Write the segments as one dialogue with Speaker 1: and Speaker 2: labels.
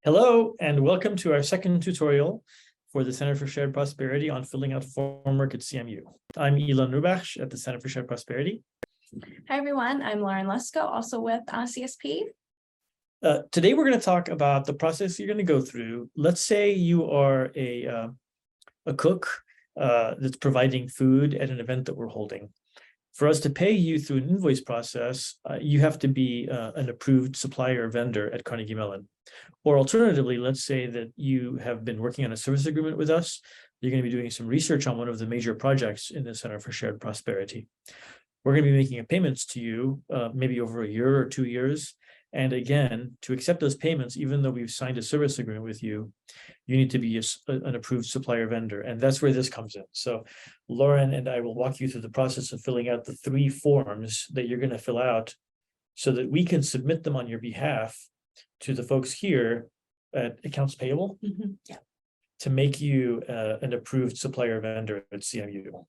Speaker 1: Hello, and welcome to our second tutorial for the Center for Shared Prosperity on filling out form work at CMU. I'm Ilan Rubach at the Center for Shared Prosperity.
Speaker 2: Hi, everyone. I'm Lauren Lesko, also with CSP.
Speaker 1: Today, we're going to talk about the process you're going to go through. Let's say you are a cook that's providing food at an event that we're holding. For us to pay you through an invoice process, you have to be an approved supplier or vendor at Carnegie Mellon. Or alternatively, let's say that you have been working on a service agreement with us. You're going to be doing some research on one of the major projects in the Center for Shared Prosperity. We're going to be making payments to you maybe over a year or 2 years. And again, to accept those payments, even though we've signed a service agreement with you, you need to be an approved supplier vendor. And that's where this comes in. So Lauren and I will walk you through the process of filling out the 3 forms that you're going to fill out so that we can submit them on your behalf to the folks here at Accounts Payable to make you an approved supplier vendor at CMU.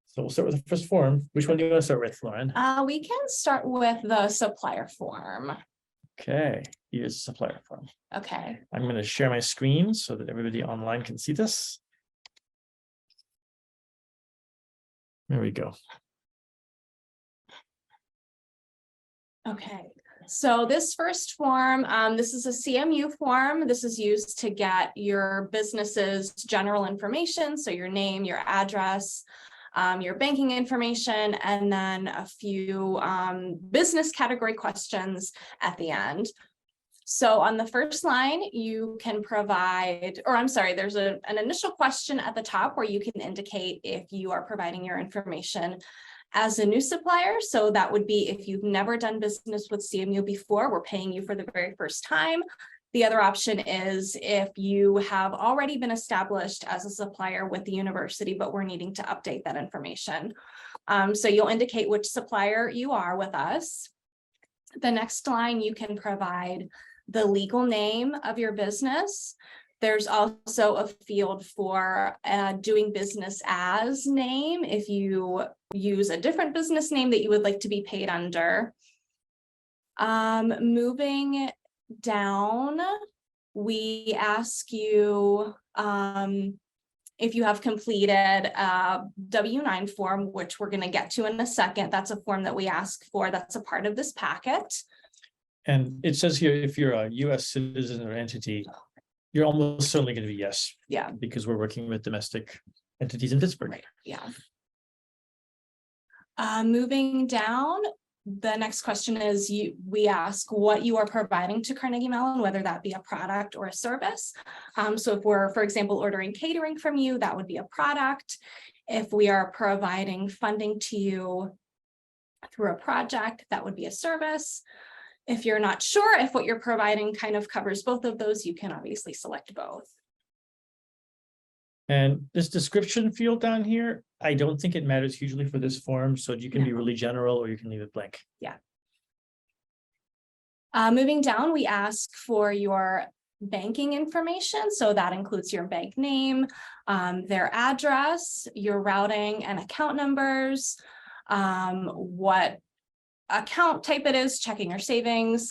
Speaker 1: So we'll start with the first form. Which one do you want to start with, Lauren?
Speaker 2: We can start with the supplier form.
Speaker 1: Okay, here's the supplier form.
Speaker 2: Okay.
Speaker 1: I'm going to share my screen so that everybody online can see this. There we go.
Speaker 2: Okay. So this first form, this is a CMU form. This is used to get your business's general information. So your name, your address, your banking information, and then a few business category questions at the end. So on the first line, you can provide, or I'm sorry, there's an initial question at the top where you can indicate if you are providing your information as a new supplier. So that would be if you've never done business with CMU before, we're paying you for the very first time. The other option is if you have already been established as a supplier with the university, but we're needing to update that information. So you'll indicate which supplier you are with us. The next line, you can provide the legal name of your business. There's also a field for doing business as name if you use a different business name that you would like to be paid under. Moving down, we ask you if you have completed a W-9 form, which we're going to get to in a second. That's a form that we ask for. That's a part of this packet.
Speaker 1: And it says here, if you're a U.S. citizen or entity, you're almost certainly going to be yes.
Speaker 2: Yeah.
Speaker 1: Because we're working with domestic entities in Pittsburgh.
Speaker 2: Right. Yeah. Moving down, the next question is we ask what you are providing to Carnegie Mellon, whether that be a product or a service. So if we're, for example, ordering catering from you, that would be a product. If we are providing funding to you through a project, that would be a service. If you're not sure if what you're providing kind of covers both of those, you can obviously select both.
Speaker 1: And this description field down here, I don't think it matters hugely for this form. So you can be really general or you can leave it blank.
Speaker 2: Yeah. Moving down, we ask for your banking information. So that includes your bank name, their address, your routing and account numbers, what account type it is, checking or savings,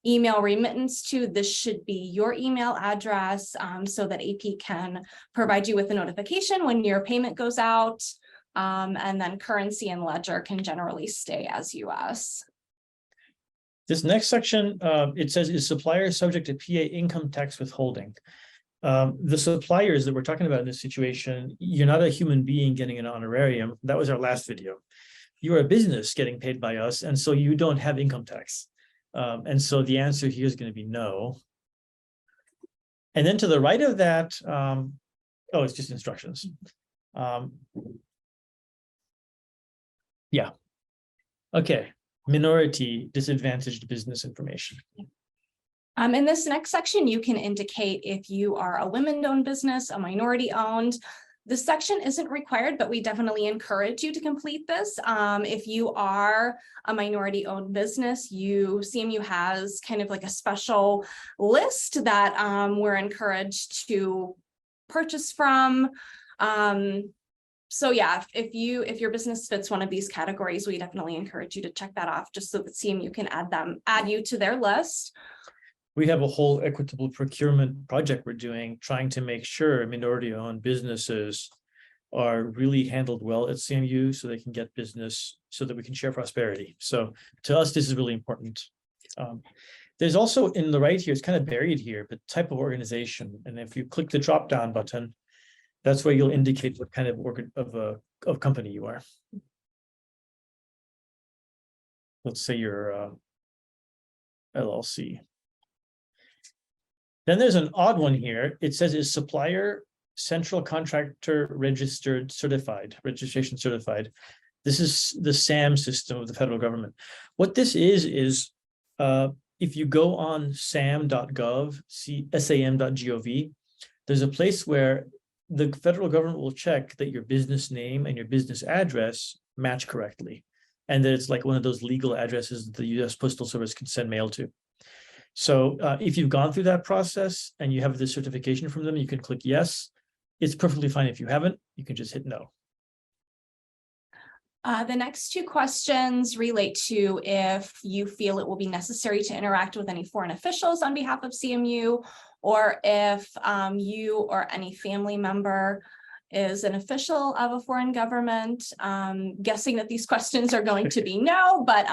Speaker 2: email remittance to. This should be your email address so that AP can provide you with a notification when your payment goes out. And then currency and ledger can generally stay as US.
Speaker 1: This next section, it says, is supplier subject to PA income tax withholding? The suppliers that we're talking about in this situation, you're not a human being getting an honorarium. That was our last video. You're a business getting paid by us, and so you don't have income tax. And so the answer here is going to be no. And then to the right of that, oh, it's just instructions. Yeah. Okay. Minority disadvantaged business information.
Speaker 2: In this next section, you can indicate if you are a women-owned business, a minority-owned. This section isn't required, but we definitely encourage you to complete this. If you are a minority-owned business, CMU has kind of like a special list that we're encouraged to purchase from. So yeah, if your business fits one of these categories, we definitely encourage you to check that off just so that CMU can add you to their list.
Speaker 1: we have a whole equitable procurement project we're doing, trying to make sure minority-owned businesses are really handled well at CMU so they can get business so that we can share prosperity. So to us, this is really important. There's also in the right here, it's kind of buried here, but type of organization. And if you click the drop-down button, that's where you'll indicate what kind of company you are. Let's say you're LLC. Then there's an odd one here. It says is supplier central contractor registered certified, registration certified. This is the SAM system of the federal government. What this is if you go on sam.gov, sam.gov, there's a place where the federal government will check that your business name and your business address match correctly. And that it's like one of those legal addresses that the US Postal Service can send mail to. So if you've gone through that process and you have the certification from them, you can click yes. It's perfectly fine. If you haven't, you can just hit no.
Speaker 2: The next two questions relate to if you feel it will be necessary to interact with any foreign officials on behalf of CMU, or if you or any family member is an official of a foreign government. Guessing that these questions are going to be no, but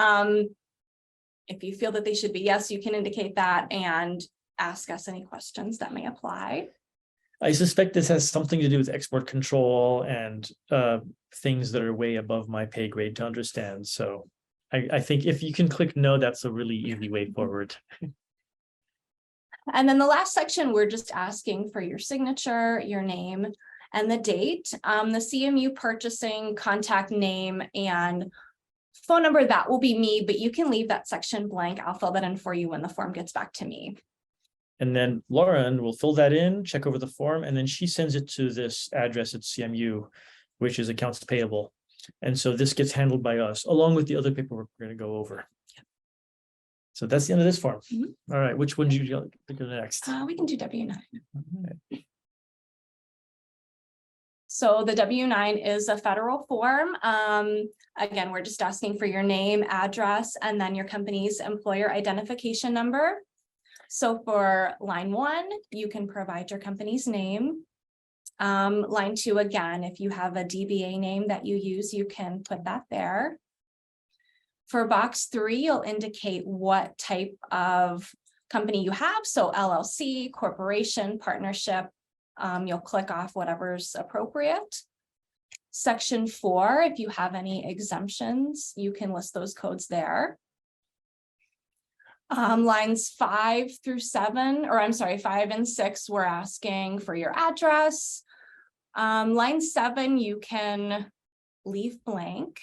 Speaker 2: if you feel that they should be yes, you can indicate that and ask us any questions that may apply.
Speaker 1: I suspect this has something to do with export control and things that are way above my pay grade to understand. So I think if you can click no, that's a really easy way forward.
Speaker 2: And then the last section, we're just asking for your signature, your name, and the date. The CMU purchasing contact name and phone number, that will be me, but you can leave that section blank. I'll fill that in for you when the form gets back to me.
Speaker 1: And then Lauren will fill that in, check over the form, and then she sends it to this address at CMU, which is Accounts Payable. And so this gets handled by us, along with the other paperwork we're going to go over. So that's the end of this form. Mm-hmm. All right, which one do you like to go next?
Speaker 2: We can do W-9.
Speaker 1: Right.
Speaker 2: So the W-9 is a federal form. Again, we're just asking for your name, address, and then your company's employer identification number. So for line 1, you can provide your company's name. Line 2, again, if you have a DBA name that you use, you can put that there. For box 3, you'll indicate what type of company you have. So LLC, corporation, partnership. You'll click off whatever's appropriate. Section 4, if you have any exemptions, you can list those codes there. Lines 5 through 7, or I'm sorry, 5 and 6, we're asking for your address. Line 7, you can leave blank.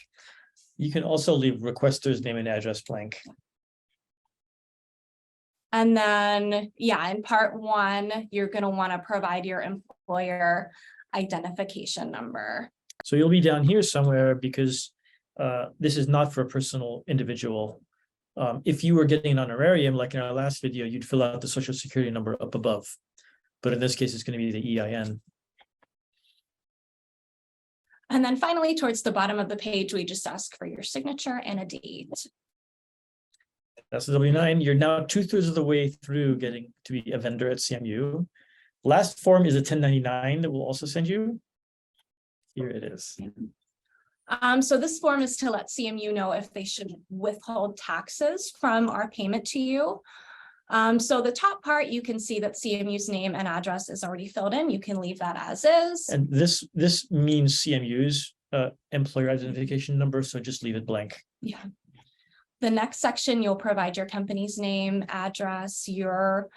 Speaker 1: You can also leave requester's name and address blank.
Speaker 2: And then, yeah, in part 1, you're going to want to provide your employer identification number.
Speaker 1: So you'll be down here somewhere because this is not for a personal individual. If you were getting an honorarium, like in our last video, you'd fill out the social security number up above. But in this case, it's going to be the EIN.
Speaker 2: And then finally, towards the bottom of the page, we just ask for your signature and a date.
Speaker 1: That's the W-9. You're now 2/3 of the way through getting to be a vendor at CMU. Last form is a 1099 that we'll also send you. Here it is.
Speaker 2: So this form is to let CMU know if they should withhold taxes from our payment to you. So the top part, you can see that CMU's name and address is already filled in. You can leave that as is.
Speaker 1: And this means CMU's employer identification number, so just leave it blank.
Speaker 2: Yeah. The next section, you'll provide your company's name, address, your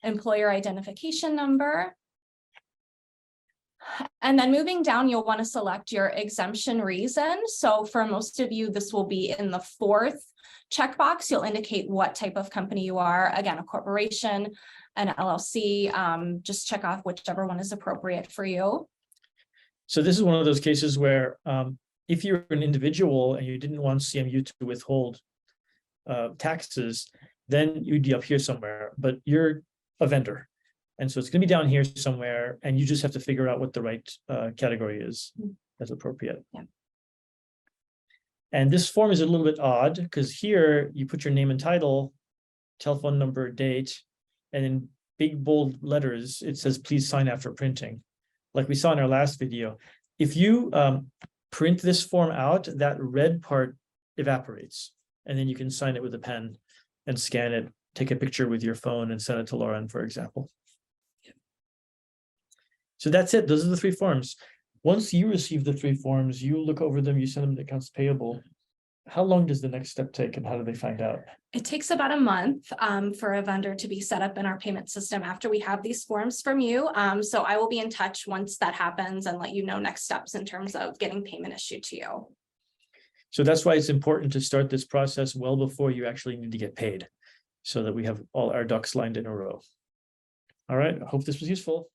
Speaker 2: employer identification number. And then moving down, you'll want to select your exemption reason. So for most of you, this will be in the 4th checkbox. You'll indicate what type of company you are. Again, a corporation, an LLC. Just check off whichever one is appropriate for you.
Speaker 1: So this is one of those cases where if you're an individual and you didn't want CMU to withhold taxes, then you'd be up here somewhere, but you're a vendor. And so it's going to be down here somewhere, and you just have to figure out what the right category is as appropriate.
Speaker 2: Yeah.
Speaker 1: And this form is a little bit odd because here you put your name and title, telephone number, date, and in big bold letters, it says, please sign after printing. Like we saw in our last video, if you print this form out, that red part evaporates, and then you can sign it with a pen and scan it, take a picture with your phone and send it to Lauren, for example. So that's it. Those are the 3 forms. Once you receive the 3 forms, you look over them, you send them to Accounts Payable. How long does the next step take, and how do they find out?
Speaker 2: It takes about a month for a vendor to be set up in our payment system after we have these forms from you. So I will be in touch once that happens and let you know next steps in terms of getting payment issued to you.
Speaker 1: So that's why it's important to start this process well before you actually need to get paid, so that we have all our ducks lined in a row. All right, I hope this was useful.